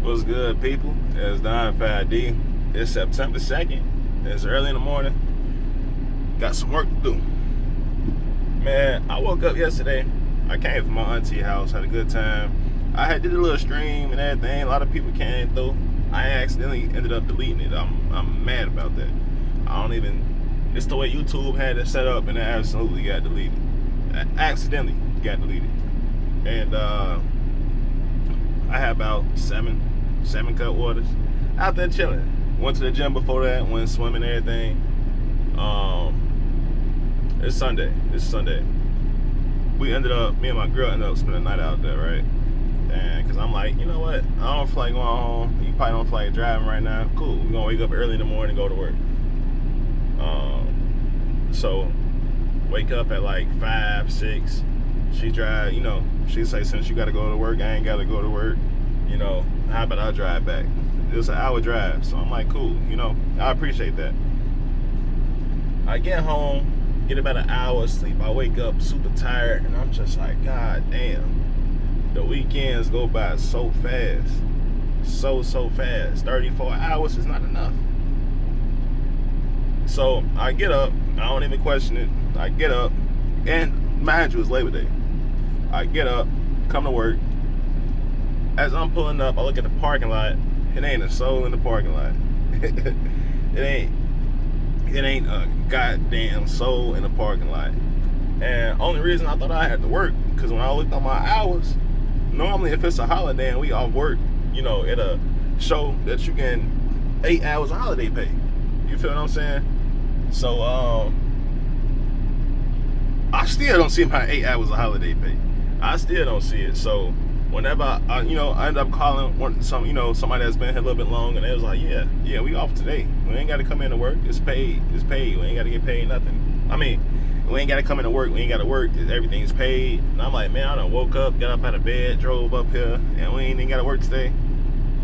What's good, people? It's Don 5D. It's September 2nd. It's early in the morning. Got some work to do. Man, I woke up yesterday. I came from my auntie house, had a good time. I had did a little stream and everything. A lot of people came through. I accidentally ended up deleting it. I'm mad about that. I don't even. It's the way YouTube had it set up, and it absolutely got deleted. Accidentally got deleted. And I had about seven cut waters out there chilling. Went to the gym before that, went swimming and everything. It's Sunday. Me and my girl ended up spending the night out there, right? And because I'm like, you know what? I don't feel like going home. You probably don't feel like driving right now. Cool. We're gonna wake up early in the morning and go to work. So wake up at like 5, 6. She drive, she say, since you gotta go to work, I ain't gotta go to work. How about I drive back? It was an hour drive, so I'm like, cool, I appreciate that. I get home, get about an hour of sleep. I wake up super tired, and I'm just like, God damn. The weekends go by so fast. So fast. 34 hours is not enough. So I get up, I don't even question it. I get up, and mind you, it's Labor Day. I get up, come to work. As I'm pulling up, I look at the parking lot. It ain't a soul in the parking lot. It ain't a goddamn soul in the parking lot. And only reason I thought I had to work, because when I looked on my hours, normally if it's a holiday and we off work, it'll show that you get 8 hours of holiday pay. You feel what I'm saying? So I still don't see my 8 hours of holiday pay. I still don't see it. So whenever I end up calling somebody that's been here a little bit long, and they was like, yeah, we off today. We ain't got to come in to work. It's paid. We ain't got to get paid nothing. I mean, we ain't got to come in to work. We ain't got to work. Everything's paid. And I'm like, man, I done woke up, got up out of bed, drove up here, and we ain't even got to work today.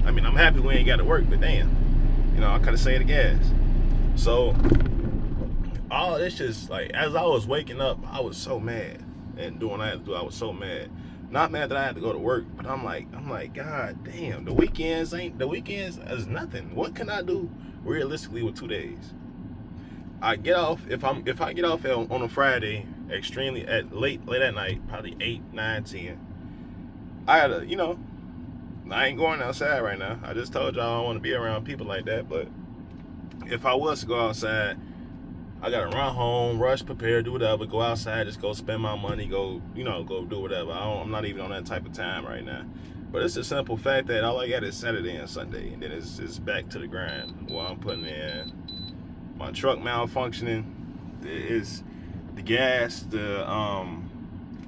I mean, I'm happy we ain't got to work, but damn, I could have saved the gas. So all this just like, as I was waking up, I was so mad and doing what I had to do. I was so mad. Not mad that I had to go to work, but I'm like, God damn, the weekends is nothing. What can I do realistically with 2 days? I get off if I get off on a Friday, extremely late at night, probably 8, 9, 10. I gotta, I ain't going outside right now. I just told y'all I don't want to be around people like that, but if I was to go outside, I gotta run home, rush, prepare, do whatever, go outside, just go spend my money, go do whatever. I'm not even on that type of time right now. But it's a simple fact that all I got is Saturday and Sunday, and then it's back to the grind. While I'm putting in my truck malfunctioning, is the gas, the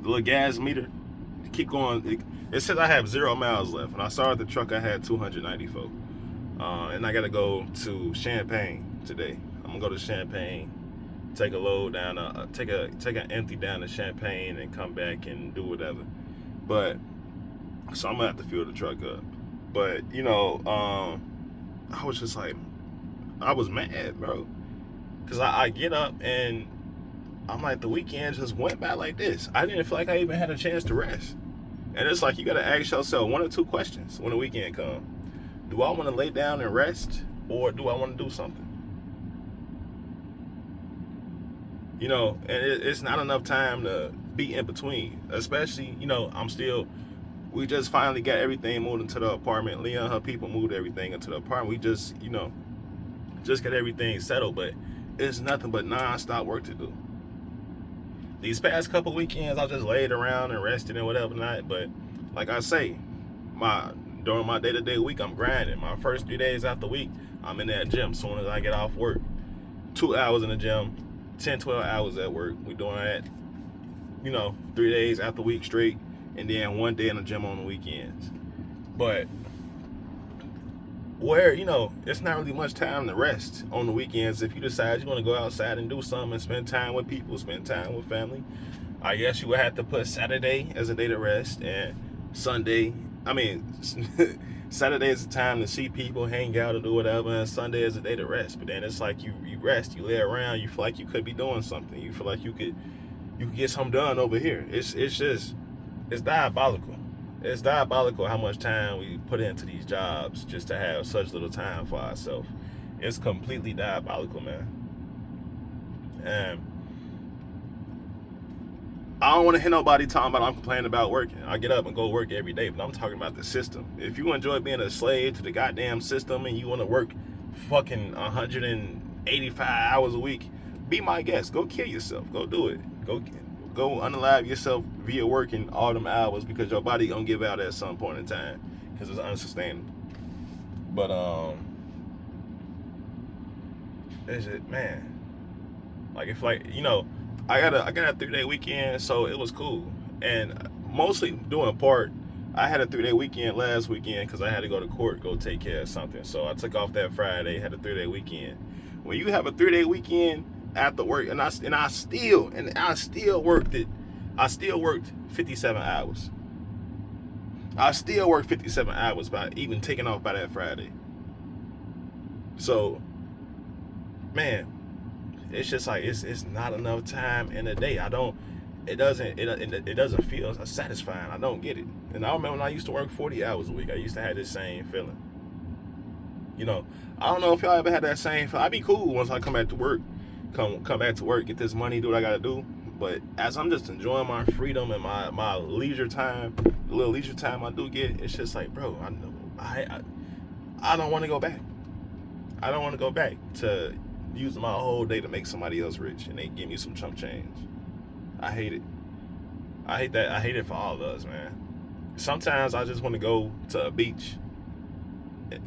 little gas meter, keep going. It says I have 0 miles left. When I started the truck, I had 294, and I gotta go to Champaign today. I'm gonna go to Champaign, take a load down, take an empty down to Champaign, and come back and do whatever. But so I'm gonna have to fill the truck up. But I was just like, I was mad, bro, because I get up and I'm like, the weekend just went by like this. I didn't feel like I even had a chance to rest. And it's like, you gotta ask yourself one or two questions when the weekend comes. Do I want to lay down and rest, or do I want to do something? And it's not enough time to be in between. Especially, we just finally got everything moved into the apartment. Leah and her people moved everything into the apartment. We just got everything settled, but it's nothing but non-stop work to do. These past couple weekends, I just laid around and rested and whatever not. But like I say, during my day-to-day week, I'm grinding. My first 3 days out the week, I'm in that gym. As soon as I get off work, 2 hours in the gym, 10, 12 hours at work. We doing that, 3 days out the week straight, and then 1 day in the gym on the weekends. But where, it's not really much time to rest on the weekends. If you decide you want to go outside and do something and spend time with people, spend time with family, I guess you would have to put Saturday as a day to rest, and Sunday, Saturday is a time to see people, hang out, or do whatever, and Sunday is a day to rest. But then it's like you rest, you lay around, you feel like you could be doing something. You feel like you could get something done over here. It's diabolical. It's diabolical how much time we put into these jobs just to have such little time for ourselves. It's completely diabolical, man. And I don't want to hear nobody talking about I'm complaining about working. I get up and go work every day, but I'm talking about the system. If you enjoy being a slave to the goddamn system and you want to work fucking 185 hours a week, be my guest. Go kill yourself. Go do it. Go unalive yourself via working all them hours, because your body gonna give out at some point in time because it's unsustainable. But is it, man? Like, if, like, you know, I got a 3-day weekend, so it was cool. And mostly doing part, I had a 3-day weekend last weekend because I had to go to court, go take care of something. So I took off that Friday, had a 3-day weekend. When you have a 3-day weekend after work, and I still worked it. I still worked 57 hours. I still worked 57 hours by even taking off by that Friday. So, man, it's just like it's not enough time in a day. It doesn't feel satisfying. I don't get it. And I remember when I used to work 40 hours a week, I used to have this same feeling. You know, I don't know if y'all ever had that same feeling. I'd be cool once I come back to work, get this money, do what I gotta do. But as I'm just enjoying my freedom and my leisure time, the little leisure time I do get, it's just like, bro, I don't want to go back. I don't want to go back to using my whole day to make somebody else rich and they give me some chump change. I hate it. I hate that. I hate it for all of us, man. Sometimes I just want to go to a beach,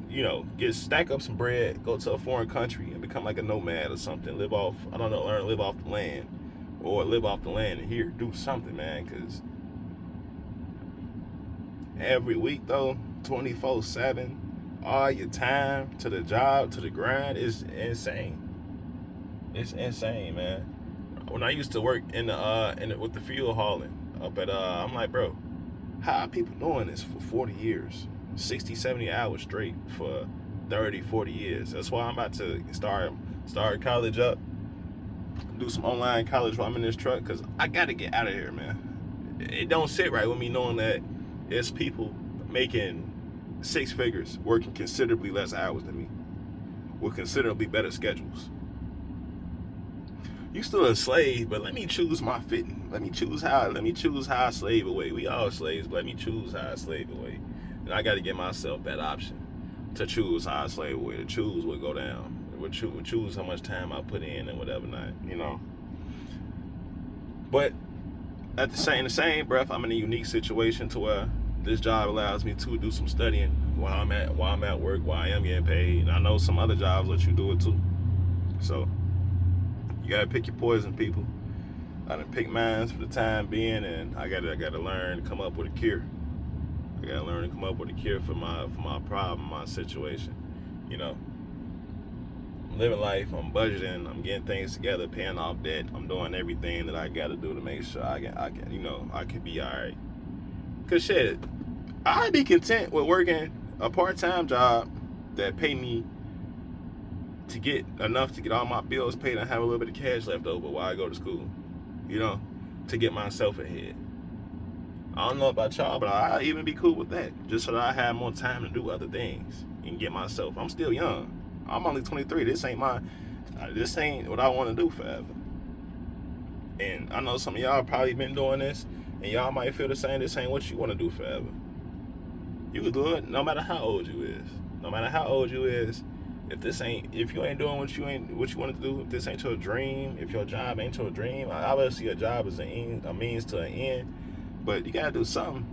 you know, stack up some bread, go to a foreign country and become like a nomad or something. Live off the land, or live off the land and here do something, man. Because every week though, 24/7, all your time to the job, to the grind, is insane. It's insane, man. When I used to work with the fuel hauling up at I'm like, bro, how are people doing this for 40 years, 60, 70 hours straight for 30, 40 years? That's why I'm about to start college up, do some online college while I'm in this truck, because I gotta get out of here, man. It don't sit right with me knowing that it's people making 6 figures working considerably less hours than me with considerably better schedules. You still a slave, but let me choose my fitting. Let me choose how I slave away. We all slaves, but let me choose how I slave away. And I got to give myself that option to choose how I slave away, to choose what go down, choose how much time I put in and whatever not, you know. But in the same breath, I'm in a unique situation to where this job allows me to do some studying while I'm at work, while I am getting paid. And I know some other jobs let you do it too. So you gotta pick your poison, people. I done picked mine for the time being, and I gotta learn to come up with a cure. I gotta learn to come up with a cure for my problem, my situation. You know, I'm living life. I'm budgeting. I'm getting things together, paying off debt. I'm doing everything that I gotta do to make sure I can, you know, I can be all right. Cause shit, I'd be content with working a part-time job that pay me to get enough to get all my bills paid and have a little bit of cash left over while I go to school, you know, to get myself ahead. I don't know about y'all, but I'd even be cool with that, just so that I have more time to do other things and get myself. I'm still young. I'm only 23. This ain't what I want to do forever. And I know some of y'all probably been doing this, and y'all might feel the same. This ain't what you want to do forever. You can do it no matter how old you is. No matter how old you is. If you ain't doing what you want to do, if this ain't your dream, if your job ain't your dream, obviously your job is a means to an end, but you gotta do something.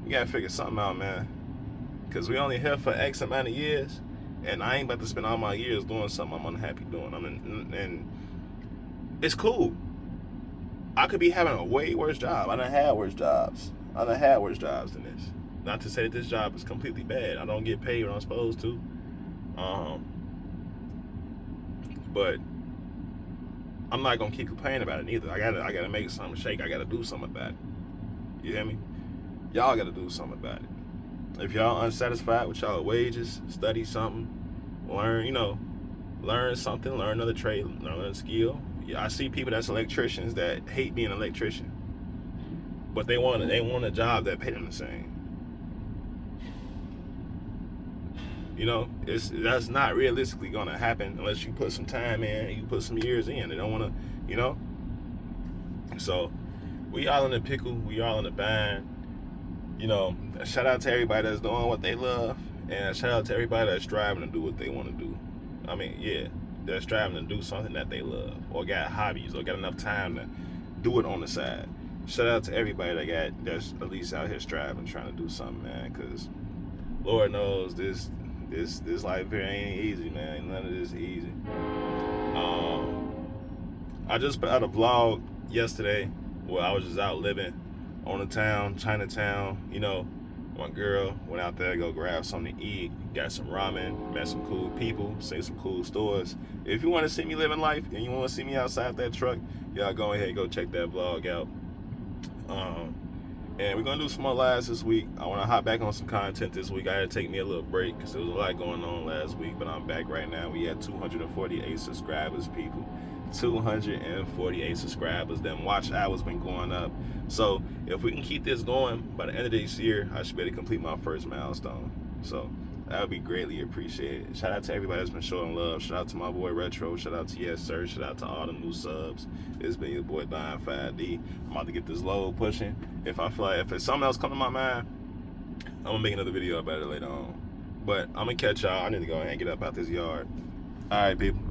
You gotta figure something out, man. Cause we only here for X amount of years, and I ain't about to spend all my years doing something I'm unhappy doing. And it's cool. I could be having a way worse job. I done had worse jobs than this. Not to say that this job is completely bad. I don't get paid when I'm supposed to. But I'm not gonna keep complaining about it either. I gotta make something shake. I gotta do something about it. You hear me? Y'all gotta do something about it. If y'all unsatisfied with y'all wages, study something, learn something, learn another trade, learn another skill. I see people that's electricians that hate being an electrician, but they want a job that pay them the same. You know, that's not realistically gonna happen unless you put some time in and you put some years in. They don't wanna, you know. So we all in the pickle, we all in the bind. You know, shout out to everybody that's doing what they love, and shout out to everybody that's striving to do what they want to do. I mean, yeah, they're striving to do something that they love, or got hobbies, or got enough time to do it on the side. Shout out to everybody that's at least out here striving, trying to do something, man. Cause Lord knows this life here ain't easy, man. None of this is easy. I just put out a vlog yesterday where I was just out living on the town, Chinatown. You know, my girl went out there to go grab something to eat, got some ramen, met some cool people, see some cool stores. If you want to see me living life and you want to see me outside that truck, y'all go ahead and go check that vlog out. And we're gonna do some more lives this week. I want to hop back on some content this week. I had to take me a little break because there was a lot going on last week, but I'm back right now. We had 248 subscribers, people. 248 subscribers. Then watch hours been going up. So if we can keep this going by the end of this year, I should be able to complete my first milestone. So that would be greatly appreciated. Shout out to everybody that's been showing love. Shout out to my boy Retro. Shout out to Yes Sir. Shout out to all the new subs. It's been your boy Don 5D. I'm about to get this load pushing. If I feel like if there's something else come to my mind, I'm gonna make another video about it later on. But I'm gonna catch y'all. I need to go ahead and get up out this yard. All right, people.